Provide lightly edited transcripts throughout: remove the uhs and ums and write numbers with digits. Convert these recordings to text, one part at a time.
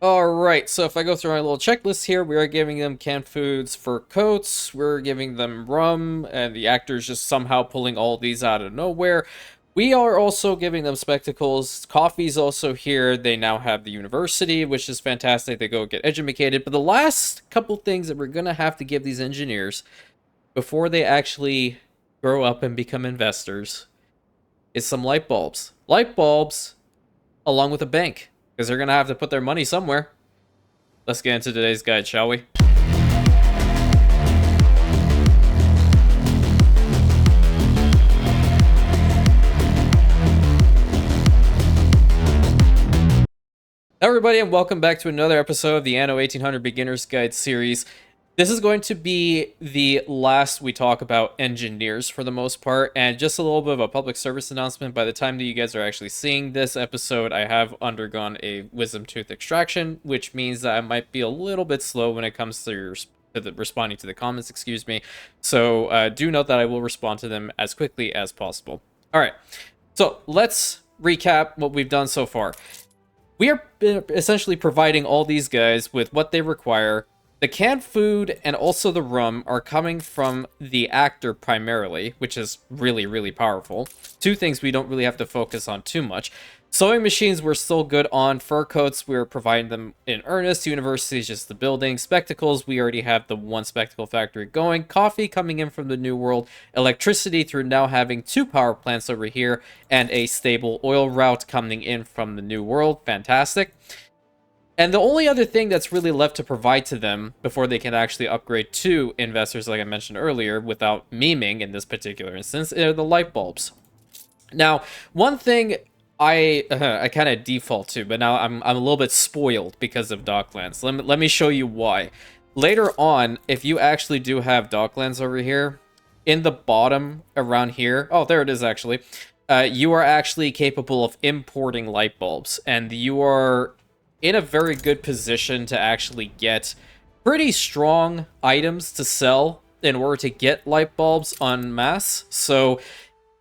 Alright, so if I go through my little checklist here, we are giving them canned foods for coats, we're giving them rum, and the actor's just somehow pulling all these out of nowhere. We are also giving them spectacles. Coffee's also here. They now have the university, which is fantastic. They go get educated. But the last couple things that we're going to have to give these engineers before they actually grow up and become investors is some light bulbs. Light bulbs along with a bank, because they're going to have to put their money somewhere. Let's get into today's guide, shall we? Everybody, and welcome back to another episode of the Anno 1800 Beginner's Guide series. This is going to be the last we talk about engineers for the most part, and just a little bit of a public service announcement. By the time that you guys are actually seeing this episode, I have undergone a wisdom tooth extraction, which means that I might be a little bit slow when it comes to responding to the comments, excuse me. So do note that I will respond to them as quickly as possible. All right, so let's recap what we've done so far. We are essentially providing all these guys with what they require. The canned food and also the rum are coming from the actor primarily, which is really, really powerful. Two things we don't really have to focus on too much. Sewing machines we're still good on. Fur coats we're providing them in earnest. University is just the building. Spectacles, we already have the one spectacle factory going. Coffee coming in from the New World. Electricity through now having two power plants over here. And a stable oil route coming in from the New World. Fantastic. And the only other thing that's really left to provide to them before they can actually upgrade to investors, like I mentioned earlier, without memeing in this particular instance, are the light bulbs. Now, one thing I kind of default to, but now I'm a little bit spoiled because of Docklands. Let me show you why. Later on, if you actually do have Docklands over here, in the bottom around here, oh, there it is actually, you are actually capable of importing light bulbs, and you are in a very good position to actually get pretty strong items to sell in order to get light bulbs en masse. So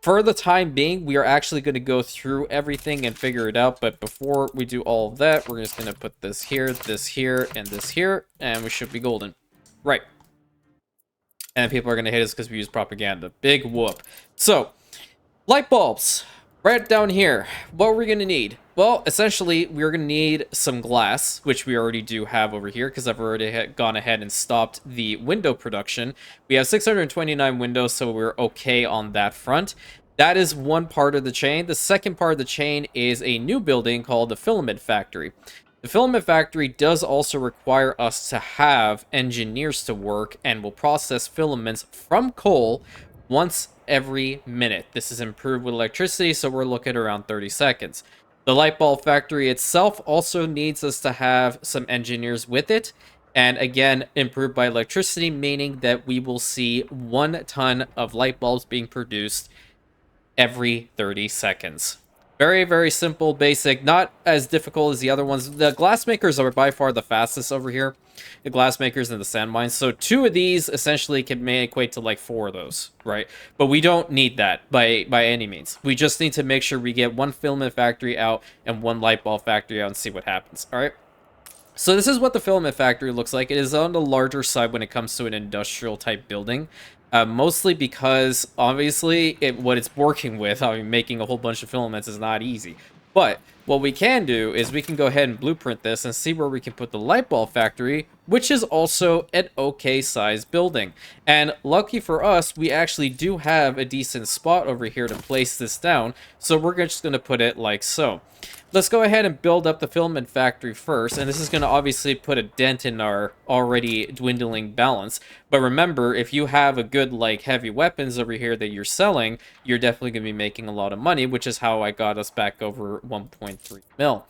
for the time being, we are actually going to go through everything and figure it out. But before we do all of that, we're just going to put this here, and this here, and we should be golden. Right. And people are going to hate us because we use propaganda. Big whoop. So, light bulbs. Right down here. What are we going to need? Well, essentially, we're going to need some glass, which we already do have over here because I've already gone ahead and stopped the window production. We have 629 windows, so we're okay on that front. That is one part of the chain. The second part of the chain is a new building called the Filament Factory. The Filament Factory does also require us to have engineers to work and will process filaments from coal once every minute. This is improved with electricity, so we're looking at around 30 seconds. The light bulb factory itself also needs us to have some engineers with it. And again, improved by electricity, meaning that we will see 1 ton of light bulbs being produced every 30 seconds. Very, very simple, basic, not as difficult as the other ones. The glass makers are by far the fastest over here. The glass makers and the sand mines. So 2 of these essentially may equate to like 4 of those, right? But we don't need that by any means. We just need to make sure we get 1 filament factory out and 1 light bulb factory out and see what happens, all right? So this is what the filament factory looks like. It is on the larger side when it comes to an industrial type building. Mostly because, obviously, what it's working with, I mean, making a whole bunch of filaments is not easy. But what we can do is we can go ahead and blueprint this and see where we can put the light bulb factory, which is also an okay sized building. And lucky for us, we actually do have a decent spot over here to place this down. So we're just going to put it like so. Let's go ahead and build up the filament factory first, and this is going to obviously put a dent in our already dwindling balance. But remember, if you have a good, like, heavy weapons over here that you're selling, you're definitely going to be making a lot of money, which is how I got us back over 1.3 mil.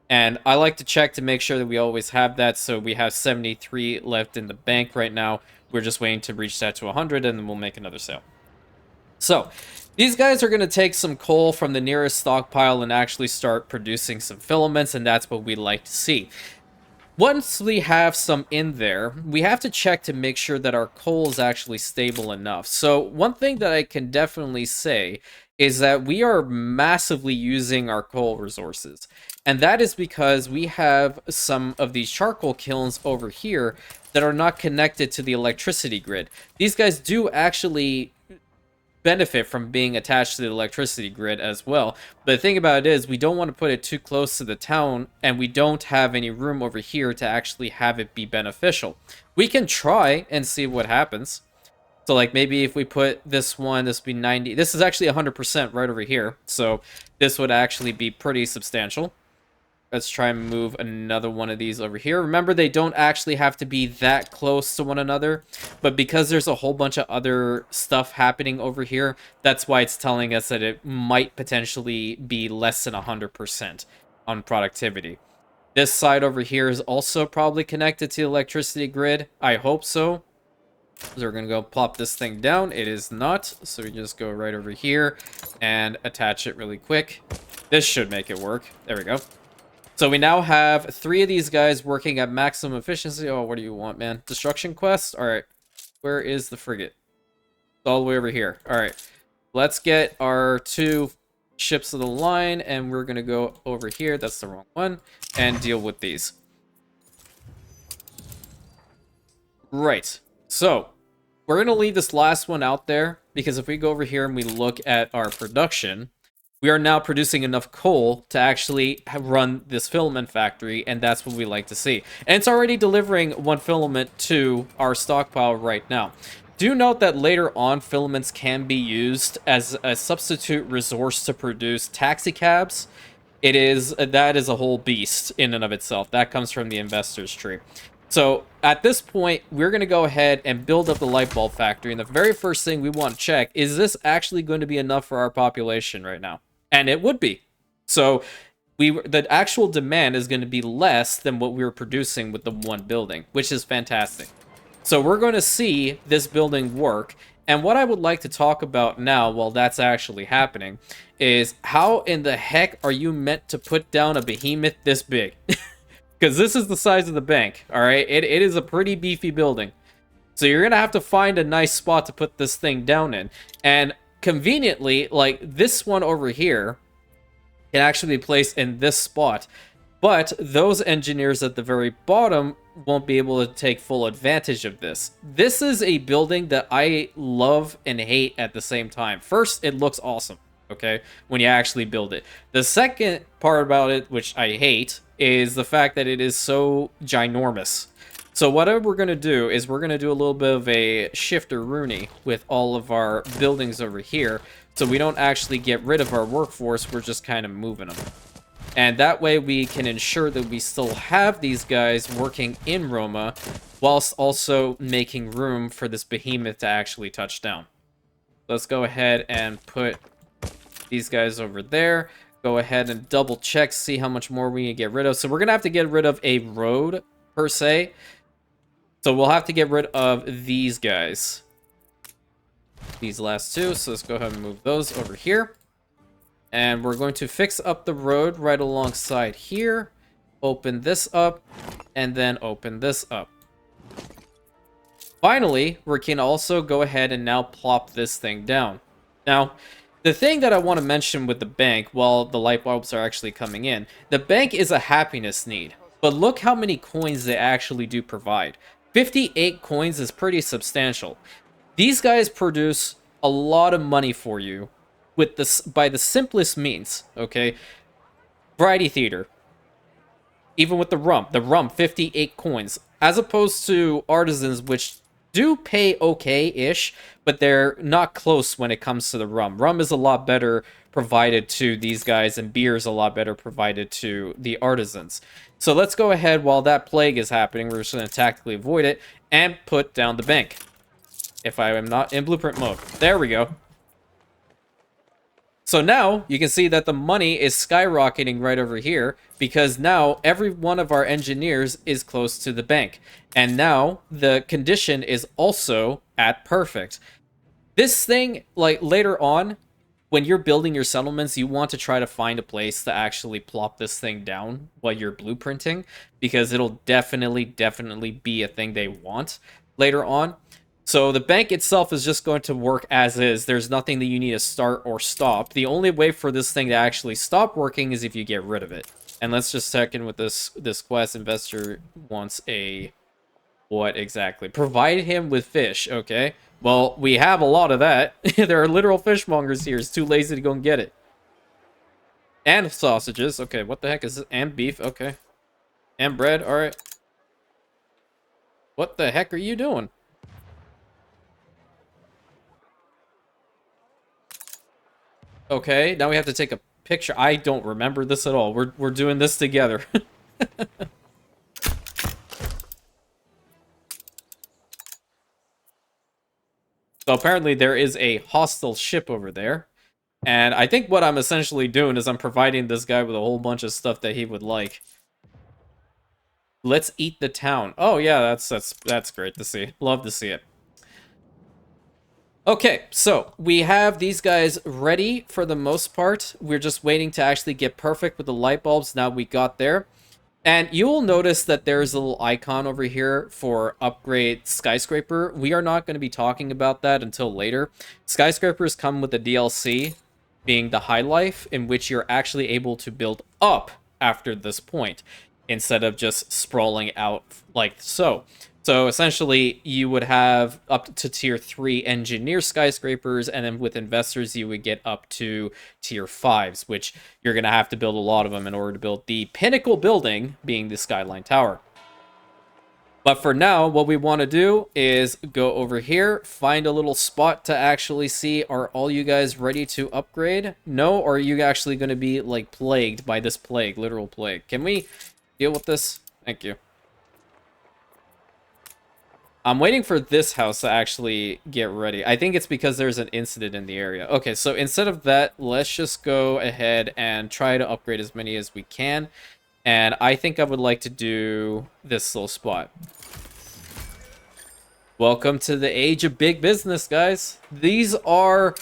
And I like to check to make sure that we always have that, so we have 73 left in the bank right now. We're just waiting to reach that to 100, and then we'll make another sale. So, these guys are going to take some coal from the nearest stockpile and actually start producing some filaments, and that's what we like to see. Once we have some in there, we have to check to make sure that our coal is actually stable enough. So, one thing that I can definitely say is that we are massively using our coal resources. And that is because we have some of these charcoal kilns over here that are not connected to the electricity grid. These guys do actually benefit from being attached to the electricity grid as well. But the thing about it is, we don't want to put it too close to the town, and we don't have any room over here to actually have it be beneficial. We can try and see what happens. So like maybe if we put this one, this would be 90. This is actually 100% right over here. So this would actually be pretty substantial. Let's try and move another one of these over here. Remember, they don't actually have to be that close to one another, but because there's a whole bunch of other stuff happening over here, that's why it's telling us that it might potentially be less than 100% on productivity. This side over here is also probably connected to the electricity grid. I hope so. So we're going to go plop this thing down. It is not, so we just go right over here and attach it really quick. This should make it work. There we go. So we now have 3 of these guys working at maximum efficiency. Oh, what do you want, man? Destruction quest? All right. Where is the frigate? It's all the way over here. All right. Let's get our 2 ships of the line, and we're going to go over here. That's the wrong one. And deal with these. Right. So we're going to leave this last one out there, because if we go over here and we look at our production, we are now producing enough coal to actually run this filament factory, and that's what we like to see. And it's already delivering 1 filament to our stockpile right now. Do note that later on, filaments can be used as a substitute resource to produce taxicabs. That is a whole beast in and of itself. That comes from the investor's tree. So at this point, we're going to go ahead and build up the light bulb factory. And the very first thing we want to check is this actually going to be enough for our population right now? And it would be. So the actual demand is going to be less than what we were producing with the 1 building, which is fantastic. So we're going to see this building work. And what I would like to talk about now, while that's actually happening, is how in the heck are you meant to put down a behemoth this big? Because this is the size of the bank, all right? It is a pretty beefy building. So you're going to have to find a nice spot to put this thing down in. And conveniently, like this one over here can actually be placed in this spot. But those engineers at the very bottom won't be able to take full advantage of this. This is a building that I love and hate at the same time. First, it looks awesome, okay, when you actually build it. The second part about it, which I hate, is the fact that it is so ginormous. So what we're going to do is we're going to do a little bit of a shifter Rooney with all of our buildings over here, so we don't actually get rid of our workforce, we're just kind of moving them. And that way we can ensure that we still have these guys working in Roma, whilst also making room for this behemoth to actually touch down. Let's go ahead and put these guys over there. Go ahead and double check, see how much more we can get rid of. So we're going to have to get rid of a road, per se. So we'll have to get rid of these guys. These last 2. So let's go ahead and move those over here. And we're going to fix up the road right alongside here. Open this up. And then open this up. Finally, we can also go ahead and now plop this thing down. Now, the thing that I want to mention with the bank, while the light bulbs are actually coming in, the bank is a happiness need. But look how many coins they actually do provide. 58 coins is pretty substantial. These guys produce a lot of money for you with this by the simplest means, okay? Variety theater. Even with the rum, 58 coins. As opposed to artisans, which do pay okay-ish, but they're not close when it comes to the rum. Rum is a lot better provided to these guys, and beer is a lot better provided to the artisans. So let's go ahead, while that plague is happening, we're just going to tactically avoid it, and put down the bank. If I am not in blueprint mode. There we go. So now, you can see that the money is skyrocketing right over here, because now every one of our engineers is close to the bank. And now, the condition is also at perfect. This thing, like, later on, when you're building your settlements, you want to try to find a place to actually plop this thing down while you're blueprinting, because it'll definitely be a thing they want later on. So the bank itself is just going to work as is. There's nothing that you need to start or stop. The only way for this thing to actually stop working is if you get rid of it. And let's just check in with this quest. Investor wants a what exactly? Provide him with fish. Okay. Well, we have a lot of that. There are literal fishmongers here. It's too lazy to go and get it. And sausages. Okay, what the heck is this? And beef. Okay. And bread. All right. What the heck are you doing? Okay, now we have to take a picture. I don't remember this at all. We're doing this together. So apparently there is a hostile ship over there. And I think what I'm essentially doing is I'm providing this guy with a whole bunch of stuff that he would like. Let's eat the town. Oh yeah, that's great to see. Love to see it. Okay, so we have these guys ready for the most part. We're just waiting to actually get perfect with the light bulbs. Now we got there. And you will notice that there's a little icon over here for upgrade skyscraper. We are not going to be talking about that until later. Skyscrapers come with the DLC, being the high life, in which you're actually able to build up after this point, instead of just sprawling out like so. So essentially, you would have up to tier 3 engineer skyscrapers, and then with investors, you would get up to tier 5s, which you're going to have to build a lot of them in order to build the pinnacle building, being the Skyline Tower. But for now, what we want to do is go over here, find a little spot to actually see, are all you guys ready to upgrade? No, or are you actually going to be, like, plagued by this plague, literal plague? Can we deal with this? Thank you. I'm waiting for this house to actually get ready. I think it's because there's an incident in the area. Okay, so instead of that, let's just go ahead and try to upgrade as many as we can. And I think I would like to do this little spot. Welcome to the age of big business, guys. These are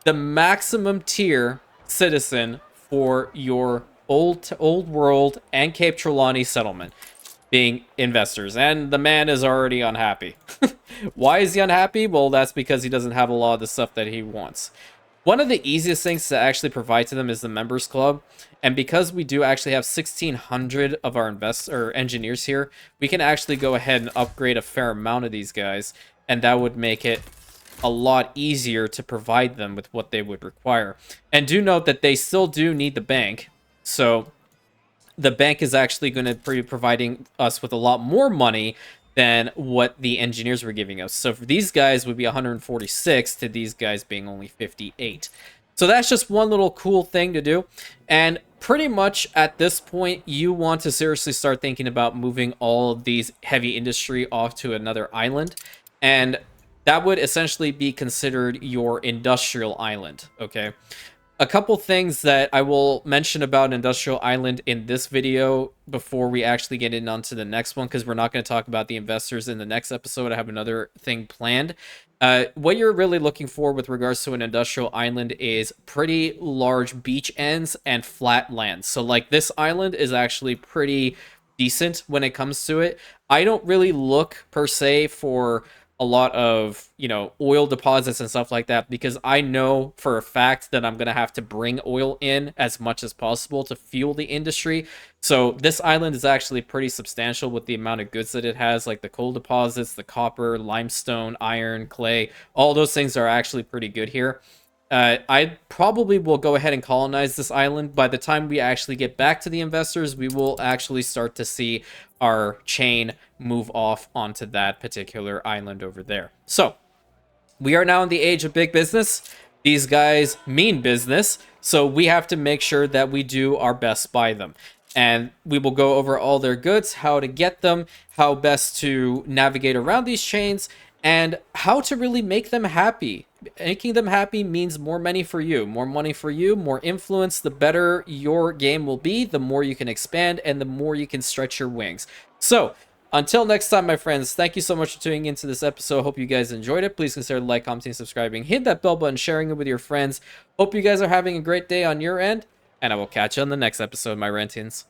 the maximum tier citizen for your old world and Cape Trelawney settlement, being investors, and the man is already unhappy. Why is he unhappy? Well, that's because he doesn't have a lot of the stuff that he wants. One of the easiest things to actually provide to them is the members club, and because we do actually have 1,600 of our engineers here, we can actually go ahead and upgrade a fair amount of these guys, and that would make it a lot easier to provide them with what they would require. And do note that they still do need the bank, so the bank is actually going to be providing us with a lot more money than what the engineers were giving us. So for these guys would be 146 to these guys being only 58. So that's just one little cool thing to do. And pretty much at this point, you want to seriously start thinking about moving all of these heavy industry off to another island. And that would essentially be considered your industrial island, okay? A couple things that I will mention about Industrial Island in this video before we actually get in onto the next one, because we're not going to talk about the investors in the next episode. I have another thing planned. What you're really looking for with regards to an industrial island is pretty large beach ends and flat lands. So like this island is actually pretty decent when it comes to it. I don't really look per se for a lot of, you know, oil deposits and stuff like that, because I know for a fact that I'm going to have to bring oil in as much as possible to fuel the industry. So this island is actually pretty substantial with the amount of goods that it has, like the coal deposits, the copper, limestone, iron, clay. All those things are actually pretty good here. I probably will go ahead and colonize this island. By the time we actually get back to the investors, we will actually start to see our chain move off onto that particular island over there. So we are now in the age of big business. These guys mean business, so we have to make sure that we do our best by them. And we will go over all their goods, how to get them, how best to navigate around these chains, and how to really make them happy. Making them happy means more money for you. More money for you, more influence. The better your game will be, the more you can expand, and the more you can stretch your wings. So, until next time, my friends, thank you so much for tuning into this episode. Hope you guys enjoyed it. Please consider liking, commenting, subscribing. Hit that bell button, sharing it with your friends. Hope you guys are having a great day on your end, and I will catch you on the next episode, my Rentians.